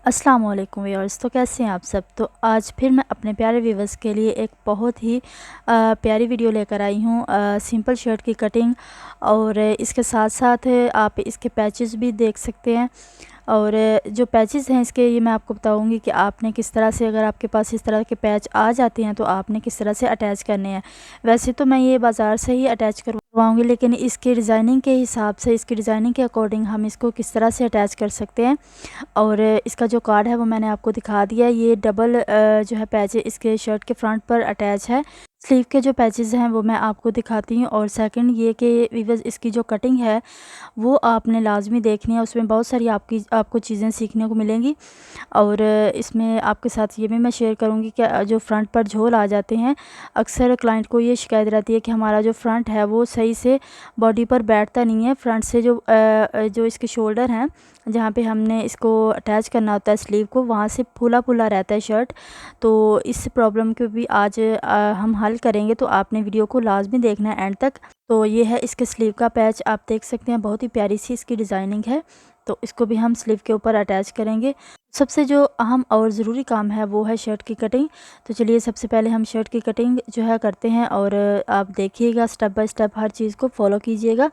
अस्सलाम वालेकुम व्यूअर्स। तो कैसे हैं आप सब। तो आज फिर मैं अपने प्यारे व्यूअर्स के लिए एक बहुत ही प्यारी वीडियो लेकर आई हूँ, सिंपल शर्ट की कटिंग। और इसके साथ साथ आप इसके पैचेस भी देख सकते हैं। और जो पैचेस हैं इसके, ये मैं आपको बताऊंगी कि आपने किस तरह से, अगर आपके पास इस तरह के पैच आ जाते हैं तो आपने किस तरह से अटैच करने हैं। वैसे तो मैं ये बाज़ार से ही अटैच करवाऊंगी, लेकिन इसकी डिज़ाइनिंग के हिसाब से, इसकी डिज़ाइनिंग के अकॉर्डिंग हम इसको किस तरह से अटैच कर सकते हैं। और इसका जो कार्ड है वो मैंने आपको दिखा दिया है। ये डबल जो है पैच इसके शर्ट के फ्रंट पर अटैच है। स्लीव के जो पैचेस हैं वो मैं आपको दिखाती हूँ। और सेकंड ये कि वीवर्स, इसकी जो कटिंग है वो आपने लाजमी देखनी है। उसमें बहुत सारी आपको चीज़ें सीखने को मिलेंगी। और इसमें आपके साथ ये भी मैं शेयर करूँगी कि जो फ्रंट पर झोल आ जाते हैं, अक्सर क्लाइंट को ये शिकायत रहती है कि हमारा जो फ्रंट है वो सही से बॉडी पर बैठता नहीं है। फ्रंट से जो इसके शोल्डर हैं, जहाँ पे हमने इसको अटैच करना होता है स्लीव को, वहाँ से फूला फूला रहता है शर्ट। तो इस प्रॉब्लम को भी आज हम हल करेंगे। तो आपने वीडियो को लाजमी देखना है एंड तक। तो ये है इसके स्लीव का पैच, आप देख सकते हैं, बहुत ही प्यारी सी इसकी डिज़ाइनिंग है। तो इसको भी हम स्लीव के ऊपर अटैच करेंगे। सबसे जो अहम और ज़रूरी काम है वो है शर्ट की कटिंग। तो चलिए सबसे पहले हम शर्ट की कटिंग जो है करते हैं। और आप देखिएगा, स्टेप बाय स्टेप हर चीज़ को फॉलो कीजिएगा।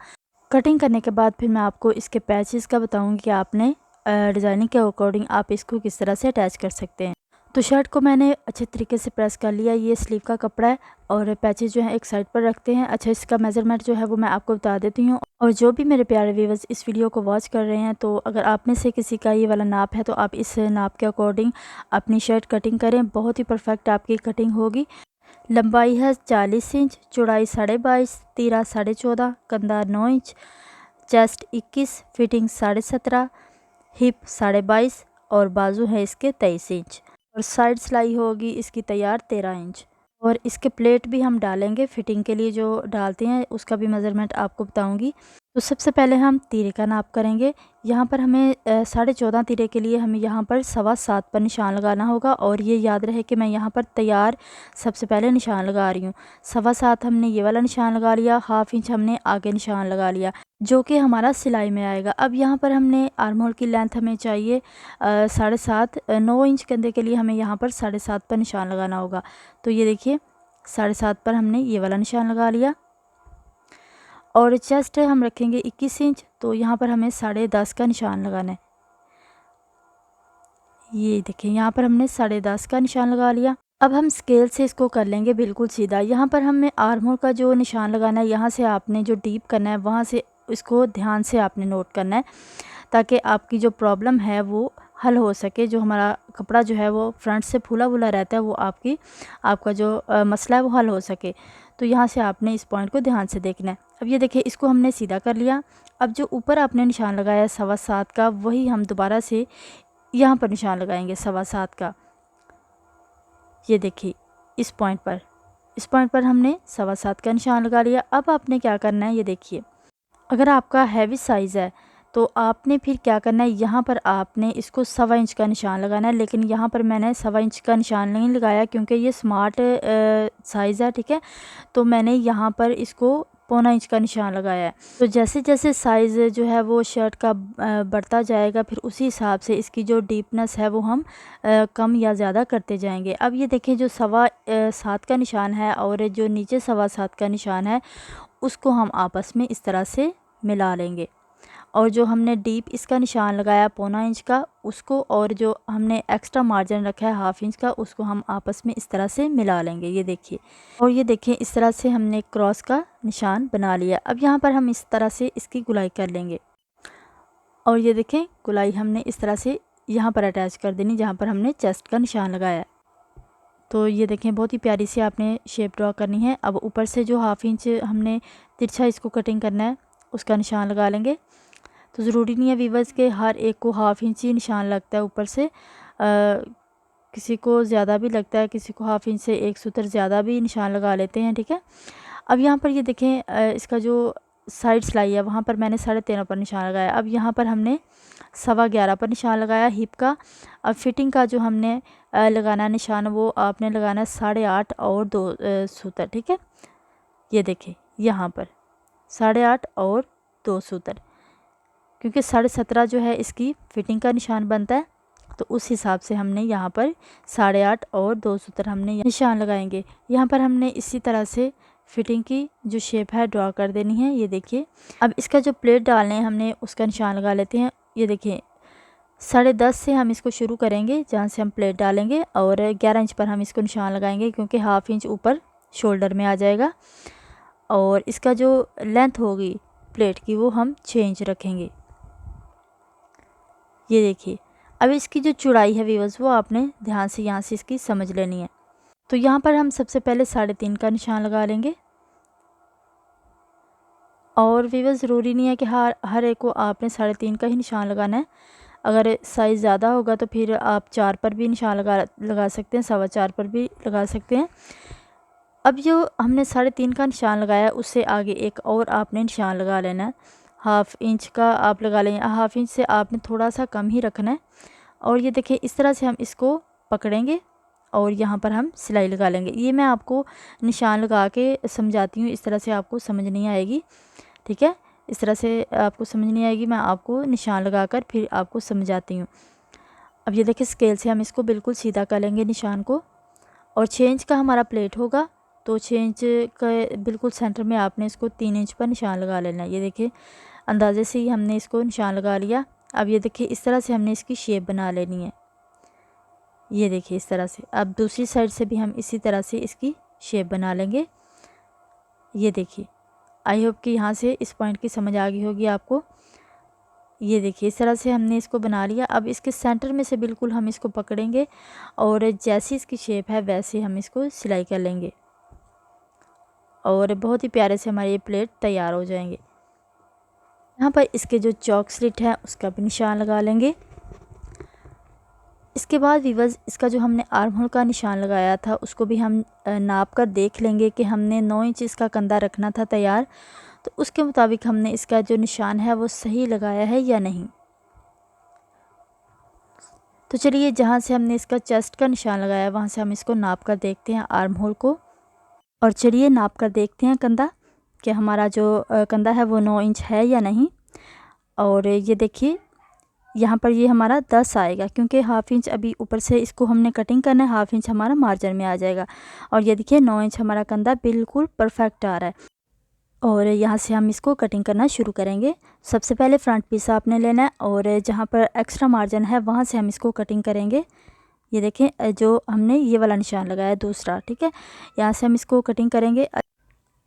कटिंग करने के बाद फिर मैं आपको इसके पैचेस का बताऊंगी कि आपने डिज़ाइनिंग के अकॉर्डिंग आप इसको किस तरह से अटैच कर सकते हैं। तो शर्ट को मैंने अच्छे तरीके से प्रेस कर लिया। ये स्लीव का कपड़ा है और पैचेस जो है एक साइड पर रखते हैं। अच्छा, इसका मेज़रमेंट जो है वो मैं आपको बता देती हूँ। और जो भी मेरे प्यारे व्यूअर्स इस वीडियो को वॉच कर रहे हैं, तो अगर आप में से किसी का ये वाला नाप है तो आप इस नाप के अकॉर्डिंग अपनी शर्ट कटिंग करें, बहुत ही परफेक्ट आपकी कटिंग होगी। लंबाई है 40 इंच, चौड़ाई 22.5, तीरा 14.5, कंधा 9 इंच, चेस्ट 21, फिटिंग 17.5, हिप 22.5 और बाजू है इसके 23 इंच। और साइड सिलाई होगी इसकी तैयार 13 इंच। और इसके प्लेट भी हम डालेंगे, फिटिंग के लिए जो डालते हैं उसका भी मेज़रमेंट आपको बताऊंगी। तो सबसे पहले हम तीरे का नाप करेंगे। यहाँ पर हमें 14.5 तीरे के लिए हमें यहाँ पर 7.25 पर निशान लगाना होगा। और ये याद रहे कि मैं यहाँ पर तैयार सबसे पहले निशान लगा रही हूँ। 7.25 हमने ये वाला निशान लगा लिया, हाफ इंच हमने आगे निशान लगा लिया, जो कि हमारा सिलाई में आएगा। अब यहाँ पर हमने आर्म होल की लेंथ हमें चाहिए 7.5, 9 इंच कंधे के लिए हमें यहाँ पर 7.5 पर निशान लगाना होगा। तो ये देखिए 7.5 पर हमने ये वाला निशान लगा लिया। और चेस्ट हम रखेंगे 21 इंच, तो यहाँ पर हमें 10.5 का निशान लगाना है। ये देखिए यहाँ पर हमने 10.5 का निशान लगा लिया। अब हम स्केल से इसको कर लेंगे बिल्कुल सीधा। यहाँ पर हमें आर्म होल का जो निशान लगाना है, यहाँ से आपने जो डीप करना है वहाँ से इसको ध्यान से आपने नोट करना है, ताकि आपकी जो प्रॉब्लम है वो हल हो सके। जो हमारा कपड़ा जो है वो फ्रंट से फूला फूला रहता है, वो आपका जो मसला है वो हल हो सके। तो यहाँ से आपने इस पॉइंट को ध्यान से देखना है। अब ये देखिए इसको हमने सीधा कर लिया। अब जो ऊपर आपने निशान लगाया है 7.25 का, वही हम दोबारा से यहाँ पर निशान लगाएंगे 7.25 का। ये देखिए इस पॉइंट पर हमने 7.25 का निशान लगा लिया। अब आपने क्या करना है, ये देखिए, अगर आपका हैवी साइज़ है तो आपने फिर क्या करना है, यहाँ पर आपने इसको 1.25 इंच का निशान लगाना है। लेकिन यहाँ पर मैंने 1.25 इंच का निशान नहीं लगाया क्योंकि ये स्मार्ट साइज़ है, ठीक है। तो मैंने यहाँ पर इसको 1.25 इंच का निशान लगाया है। तो जैसे जैसे साइज़ जो है वो शर्ट का बढ़ता जाएगा, फिर उसी हिसाब से इसकी जो डीपनेस है वो हम कम या ज़्यादा करते जाएंगे। अब ये देखें, जो 7.25 का निशान है और जो नीचे 7.25 का निशान है, उसको हम आपस में इस तरह से मिला लेंगे। और जो हमने डीप इसका निशान लगाया 1.25 इंच का, उसको, और जो हमने एक्स्ट्रा मार्जिन रखा है हाफ इंच का, उसको हम आपस में इस तरह से मिला लेंगे। ये देखिए, और ये देखिए इस तरह से हमने क्रॉस का निशान बना लिया। अब यहाँ पर हम इस तरह से इसकी गुलाई कर लेंगे। और ये देखें, गुलाई हमने इस तरह से यहाँ पर अटैच कर देनी जहाँ पर हमने चेस्ट का निशान लगाया। तो ये देखें, बहुत ही प्यारी सी आपने शेप ड्रॉ करनी है। अब ऊपर से जो हाफ इंच हमने तिरछा इसको कटिंग करना है, उसका निशान लगा लेंगे। तो ज़रूरी नहीं है वीवर्स के हर एक को हाफ इंच ही निशान लगता है ऊपर से, किसी को ज़्यादा भी लगता है, किसी को हाफ इंच से एक सूत्र ज़्यादा भी निशान लगा लेते हैं, ठीक है। अब यहाँ पर ये देखें, इसका जो साइड सिलाई है वहाँ पर मैंने 13.5 पर निशान लगाया। अब यहाँ पर हमने 11.25 पर निशान लगाया हिप का। अब फिटिंग का जो हमने लगाना है निशान, वो आपने लगाना है 8.5 और 2 सूत्र, ठीक है। ये देखें यहाँ पर 8.5 और 2 सूत्र, क्योंकि 17.5 जो है इसकी फ़िटिंग का निशान बनता है। तो उस हिसाब से हमने यहाँ पर 8.5 और 2 सूत्र हमने निशान लगाएंगे। यहाँ पर हमने इसी तरह से फिटिंग की जो शेप है ड्रॉ कर देनी है। ये देखिए, अब इसका जो प्लेट डालने हैं हमने उसका निशान लगा लेते हैं। ये देखिए 10.5 से हम इसको शुरू करेंगे जहाँ से हम प्लेट डालेंगे, और 11 इंच पर हम इसको निशान लगाएंगे क्योंकि हाफ इंच ऊपर शोल्डर में आ जाएगा। और इसका जो लेंथ होगी प्लेट की वो हम 6 इंच रखेंगे। ये देखिए, अब इसकी जो चौड़ाई है व्यूअर्स वो आपने ध्यान से यहाँ से इसकी समझ लेनी है। तो यहाँ पर हम सबसे पहले 3.5 का निशान लगा लेंगे। और व्यूअर्स ज़रूरी नहीं है कि हर एक को आपने 3.5 का ही निशान लगाना है। अगर साइज़ ज़्यादा होगा तो फिर आप 4 पर भी निशान लगा सकते हैं, 4.25 पर भी लगा सकते हैं। अब जो हमने 3.5 का निशान लगाया उससे आगे एक और आपने निशान लगा लेना है। हाफ इंच का आप लगा लेंगे, हाफ इंच से आपने थोड़ा सा कम ही रखना है। और ये देखिए इस तरह से हम इसको पकड़ेंगे और यहाँ पर हम सिलाई लगा लेंगे। ये मैं आपको निशान लगा के समझाती हूँ, इस तरह से आपको समझ नहीं आएगी, ठीक है। इस तरह से आपको समझ नहीं आएगी, मैं आपको निशान लगाकर फिर आपको समझाती हूँ। अब ये देखिए स्केल से हम इसको बिल्कुल सीधा कर लेंगे निशान को। और 6 इंच का हमारा प्लेट होगा तो 6 इंच के बिल्कुल सेंटर में आपने इसको 3 इंच पर निशान लगा लेना है। ये देखिए अंदाजे से ही हमने इसको निशान लगा लिया। अब ये देखिए इस तरह से हमने इसकी शेप बना लेनी है। ये देखिए इस तरह से। अब दूसरी साइड से भी हम इसी तरह से इसकी शेप बना लेंगे। ये देखिए, आई होप कि यहाँ से इस पॉइंट की समझ आ गई होगी आपको। ये देखिए इस तरह से हमने इसको बना लिया। अब इसके सेंटर में से बिल्कुल हम इसको पकड़ेंगे और जैसी इसकी शेप है वैसे हम इसको सिलाई कर लेंगे और बहुत ही प्यारे से हमारे ये प्लेट तैयार हो जाएंगे। यहाँ पर इसके जो चौक स्लिट है उसका भी निशान लगा लेंगे। इसके बाद व्यूअर्स इसका जो हमने आर्म होल का निशान लगाया था उसको भी हम नाप कर देख लेंगे कि हमने 9 इंच इसका कंधा रखना था तैयार, तो उसके मुताबिक हमने इसका जो निशान है वो सही लगाया है या नहीं। तो चलिए जहाँ से हमने इसका चेस्ट का निशान लगाया वहाँ से हम इसको नाप कर देखते हैं आर्म होल को। और चलिए नाप कर देखते हैं कंधा कि हमारा जो कंधा है वो 9 इंच है या नहीं। और ये देखिए यहाँ पर ये हमारा 10 आएगा क्योंकि हाफ इंच अभी ऊपर से इसको हमने कटिंग करना है, हाफ इंच हमारा मार्जिन में आ जाएगा। और ये देखिए 9 इंच हमारा कंधा बिल्कुल परफेक्ट आ रहा है। और यहाँ से हम इसको कटिंग करना शुरू करेंगे। सबसे पहले फ्रंट पीस आपने लेना है और जहाँ पर एक्स्ट्रा मार्जिन है वहाँ से हम इसको कटिंग करेंगे। ये देखें जो हमने ये वाला निशान लगाया दूसरा, ठीक है, यहाँ से हम इसको कटिंग करेंगे।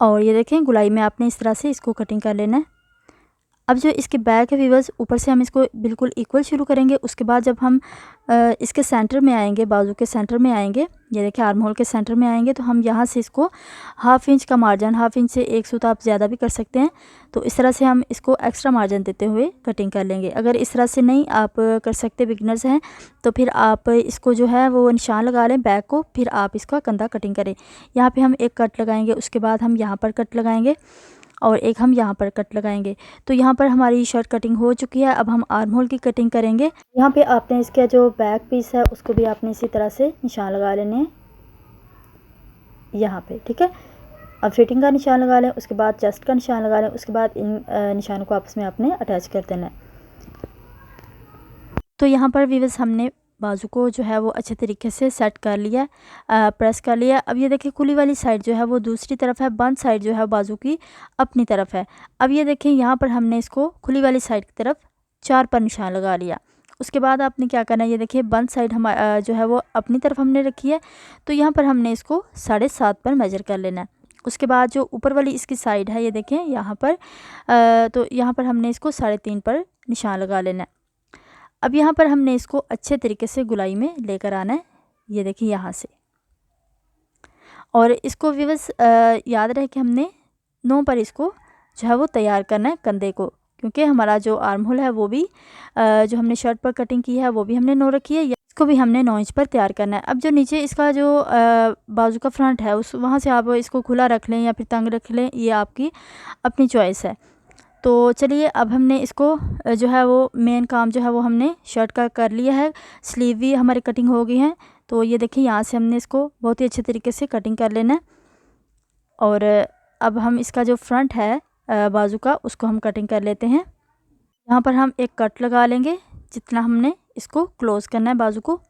और ये देखें गुलाई में आपने इस तरह से इसको कटिंग कर लेना है। अब जो इसके बैक है व्यूअर्स ऊपर से हम इसको बिल्कुल इक्वल शुरू करेंगे। उसके बाद जब हम इसके सेंटर में आएंगे, बाजू के सेंटर में आएंगे, ये देखिए आर्म होल के सेंटर में आएंगे, तो हम यहाँ से इसको हाफ इंच का मार्जिन, हाफ इंच से 1 सूत आप ज़्यादा भी कर सकते हैं, तो इस तरह से हम इसको एक्स्ट्रा मार्जिन देते हुए कटिंग कर लेंगे। अगर इस तरह से नहीं आप कर सकते, बिगनर्स हैं, तो फिर आप इसको जो है वो निशान लगा लें बैक को, फिर आप इसका कंधा कटिंग करें। यहाँ पर हम एक कट लगाएँगे, उसके बाद हम यहाँ पर कट लगाएँगे और एक हम यहाँ पर कट लगाएंगे। तो यहाँ पर हमारी शर्ट कटिंग हो चुकी है। अब हम आर्म होल की कटिंग करेंगे। यहाँ पे आपने इसका जो बैक पीस है उसको भी आपने इसी तरह से निशान लगा लेने हैं यहाँ पे, ठीक है। अब फिटिंग का निशान लगा लें, उसके बाद चेस्ट का निशान लगा लें, उसके बाद इन निशानों को आपस में आपने अटैच कर देना है। तो यहाँ पर व्यूअर्स हमने बाजू को जो है वो अच्छे तरीके से सेट कर लिया, प्रेस कर लिया। अब ये देखिए खुली वाली साइड जो है वो दूसरी तरफ है, बंद साइड जो है बाजू की अपनी तरफ है। अब ये देखें यहाँ पर हमने इसको खुली वाली साइड की तरफ 4 पर निशान लगा लिया। उसके बाद आपने क्या करना है, ये देखिए बंद साइड हमारा जो है वो अपनी तरफ हमने रखी है, तो यहाँ पर हमने इसको 7.5 पर मेजर कर लेना है। उसके बाद जो ऊपर वाली इसकी साइड है, ये देखें यहाँ पर तो यहाँ पर हमने इसको 3.5 पर निशान लगा लेना है। अब यहाँ पर हमने इसको अच्छे तरीके से गुलाई में लेकर आना है, ये देखिए यहाँ से। और इसको व्यूअर्स याद रहे कि हमने 9 पर इसको जो है वो तैयार करना है कंधे को, क्योंकि हमारा जो आर्म होल है वो भी जो हमने शर्ट पर कटिंग की है वो भी हमने 9 रखी है, इसको भी हमने 9 इंच पर तैयार करना है। अब जो नीचे इसका जो बाजू का फ्रंट है उस वहाँ से आप इसको खुला रख लें या फिर तंग रख लें, ये आपकी अपनी चॉइस है। तो चलिए अब हमने इसको जो है वो मेन काम जो है वो हमने शर्ट का कर लिया है। स्लीव भी हमारी कटिंग हो गई है। तो ये देखिए यहाँ से हमने इसको बहुत ही अच्छे तरीके से कटिंग कर लेना है। और अब हम इसका जो फ्रंट है बाजू का उसको हम कटिंग कर लेते हैं। यहाँ पर हम एक कट लगा लेंगे जितना हमने इसको क्लोज़ करना है बाजू को।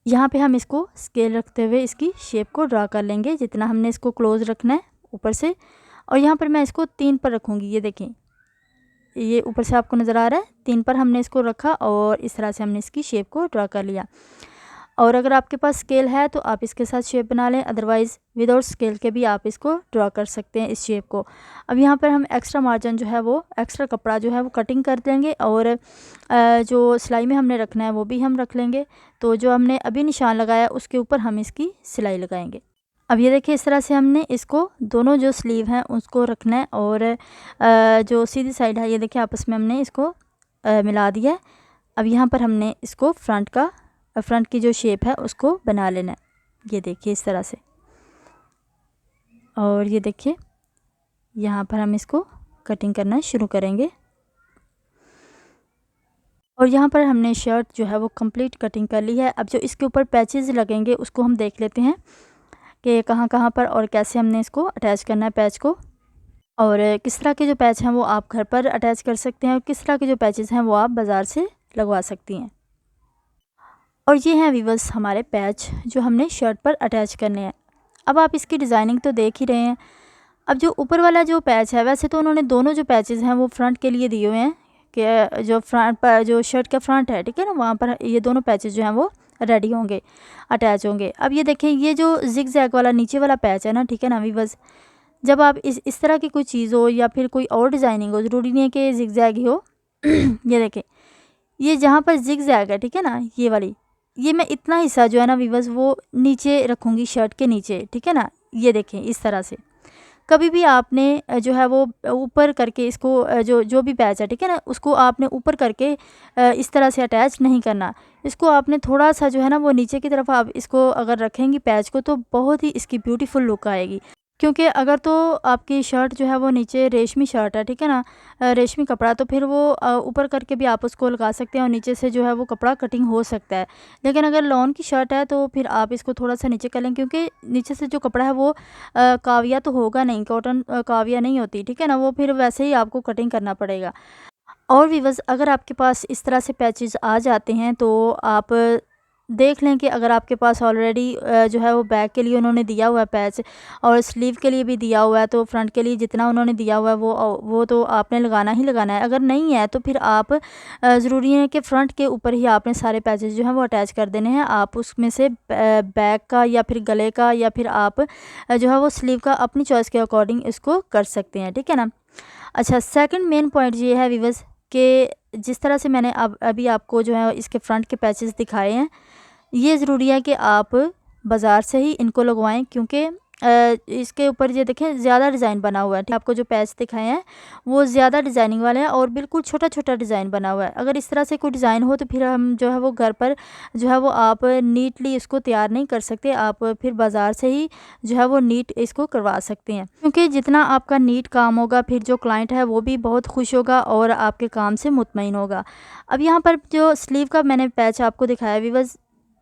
यहाँ पे हम इसको स्केल रखते हुए इसकी शेप को ड्रा कर लेंगे, जितना हमने इसको क्लोज़ रखना है ऊपर से। और यहाँ पर मैं इसको 3 पर रखूँगी। ये देखें, ये ऊपर से आपको नज़र आ रहा है, 3 पर हमने इसको रखा और इस तरह से हमने इसकी शेप को ड्रा कर लिया। और अगर आपके पास स्केल है तो आप इसके साथ शेप बना लें, अदरवाइज़ विदाउट स्केल के भी आप इसको ड्रा कर सकते हैं इस शेप को। अब यहाँ पर हम एक्स्ट्रा मार्जिन जो है वो एक्स्ट्रा कपड़ा जो है वो कटिंग कर देंगे और जो सिलाई में हमने रखना है वो भी हम रख लेंगे। तो जो हमने अभी निशान लगाया उसके ऊपर हम इसकी सिलाई लगाएंगे। अब ये देखिए, इस तरह से हमने इसको दोनों जो स्लीव हैं उसको रखना है और जो सीधी साइड है ये देखिए आपस में हमने इसको मिला दिया है। अब यहाँ पर हमने इसको फ्रंट की जो शेप है उसको बना लेना है। ये देखिए इस तरह से। और ये देखिए यहाँ पर हम इसको कटिंग करना शुरू करेंगे। और यहाँ पर हमने शर्ट जो है वो कंप्लीट कटिंग कर ली है। अब जो इसके ऊपर पैचेस लगेंगे उसको हम देख लेते हैं कि कहाँ पर और कैसे हमने इसको अटैच करना है पैच को। और किस तरह के जो पैच हैं वो आप घर पर अटैच कर सकते हैं और किस तरह के जो पैचेस हैं वो आप बाज़ार से लगवा सकती हैं। और ये हैं व्यूअर्स हमारे पैच जो हमने शर्ट पर अटैच करने हैं। अब आप इसकी डिज़ाइनिंग तो देख ही रहे हैं। अब जो ऊपर वाला जो पैच है, वैसे तो उन्होंने दोनों जो पैचेस हैं वो फ्रंट के लिए दिए हुए हैं कि जो फ्रंट पर जो शर्ट का फ्रंट है, ठीक है ना, वहाँ पर ये दोनों पैचेस जो हैं वो रेडी होंगे, अटैच होंगे। अब ये देखें, ये जो जिग जैग वाला नीचे वाला पैच है ना, ठीक है ना व्यूअर्स, जब आप इस तरह की कोई चीज़ हो या फिर कोई और डिज़ाइनिंग हो, ज़रूरी नहीं है कि जिग जैग ही हो। ये देखें, ये जहाँ पर जिग जैग है, ठीक है ना, ये वाली, ये मैं इतना हिस्सा जो है ना व्यूअर्स वो नीचे रखूँगी शर्ट के नीचे, ठीक है ना। ये देखें इस तरह से। कभी भी आपने जो है वो ऊपर करके इसको जो भी पैच है, ठीक है ना, उसको आपने ऊपर करके इस तरह से अटैच नहीं करना। इसको आपने थोड़ा सा जो है ना वो नीचे की तरफ आप इसको अगर रखेंगी पैच को तो बहुत ही इसकी ब्यूटीफुल लुक आएगी। क्योंकि अगर तो आपकी शर्ट जो है वो नीचे रेशमी शर्ट है, ठीक है ना, रेशमी कपड़ा, तो फिर वो ऊपर करके भी आप उसको लगा सकते हैं और नीचे से जो है वो कपड़ा कटिंग हो सकता है। लेकिन अगर लॉन की शर्ट है तो फिर आप इसको थोड़ा सा नीचे कर लें, क्योंकि नीचे से जो कपड़ा है वो काविया तो होगा नहीं, कॉटन काविया नहीं होती, ठीक है ना, वो फिर वैसे ही आपको कटिंग करना पड़ेगा। और व्यूअर्स, अगर आपके पास इस तरह से पैचेस आ जाते हैं तो आप देख लें कि अगर आपके पास ऑलरेडी जो है वो बैक के लिए उन्होंने दिया हुआ है पैच और स्लीव के लिए भी दिया हुआ है, तो फ्रंट के लिए जितना उन्होंने दिया हुआ है वो तो आपने लगाना ही लगाना है। अगर नहीं है तो फिर आप ज़रूरी है कि फ़्रंट के ऊपर ही आपने सारे पैचेस जो हैं वो अटैच कर देने हैं। आप उसमें से बैक का या फिर गले का या फिर आप जो है वो स्लीव का अपनी चॉइस के अकॉर्डिंग इसको कर सकते हैं, ठीक है ना। अच्छा, सेकंड मेन पॉइंट ये है व्यूअर्स कि जिस तरह से मैंने अभी आपको जो है इसके फ्रंट के पैचेस दिखाए हैं, ये ज़रूरी है कि आप बाज़ार से ही इनको लगवाएं, क्योंकि इसके ऊपर ये देखें ज़्यादा डिज़ाइन बना हुआ है। आपको जो पैच दिखाए हैं वो ज़्यादा डिज़ाइनिंग वाले हैं और बिल्कुल छोटा छोटा डिज़ाइन बना हुआ है। अगर इस तरह से कोई डिज़ाइन हो तो फिर हम जो है वो घर पर जो है वो आप नीटली इसको तैयार नहीं कर सकते, आप फिर बाज़ार से ही जो है वो नीट इसको करवा सकते हैं। क्योंकि जितना आपका नीट काम होगा फिर जो क्लाइंट है वो भी बहुत खुश होगा और आपके काम से मुतमईन होगा। अब यहाँ पर जो स्लीव का मैंने पैच आपको दिखाया व्यूअर्स,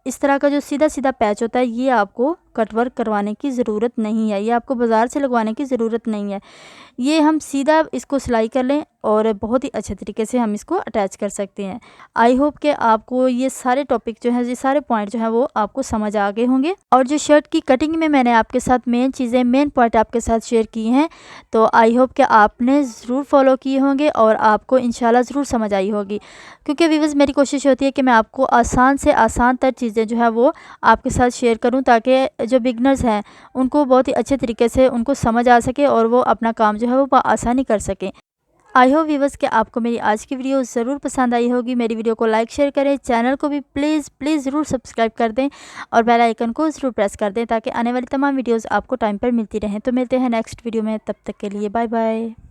इस तरह का जो सीधा सीधा पैच होता है ये आपको कट वर्क करवाने की ज़रूरत नहीं है, ये आपको बाज़ार से लगवाने की ज़रूरत नहीं है। ये हम सीधा इसको सिलाई कर लें और बहुत ही अच्छे तरीके से हम इसको अटैच कर सकते हैं। आई होप कि आपको ये सारे टॉपिक जो हैं, ये सारे पॉइंट जो हैं वो आपको समझ आ गए होंगे। और जो शर्ट की कटिंग में मैंने आपके साथ मेन चीज़ें, मेन पॉइंट आपके साथ शेयर की हैं, तो आई होप कि आपने ज़रूर फॉलो किए होंगे और आपको इंशाल्लाह ज़रूर समझ आई होगी। क्योंकि व्यूअर्स, मेरी कोशिश होती है कि मैं आपको आसान से आसान तर चीज़ें जो है वो आपके साथ शेयर करूँ, ताकि जो बिगनर्स हैं उनको बहुत ही अच्छे तरीके से उनको समझ आ सके और वो अपना काम जो है वो आसानी कर सकें। आई होप व्यूअर्स कि आपको मेरी आज की वीडियो ज़रूर पसंद आई होगी। मेरी वीडियो को लाइक शेयर करें, चैनल को भी प्लीज़ ज़रूर सब्सक्राइब कर दें और बेल आइकन को ज़रूर प्रेस कर दें ताकि आने वाली तमाम वीडियोज़ आपको टाइम पर मिलती रहें। तो मिलते हैं नेक्स्ट वीडियो में, तब तक के लिए बाय बाय।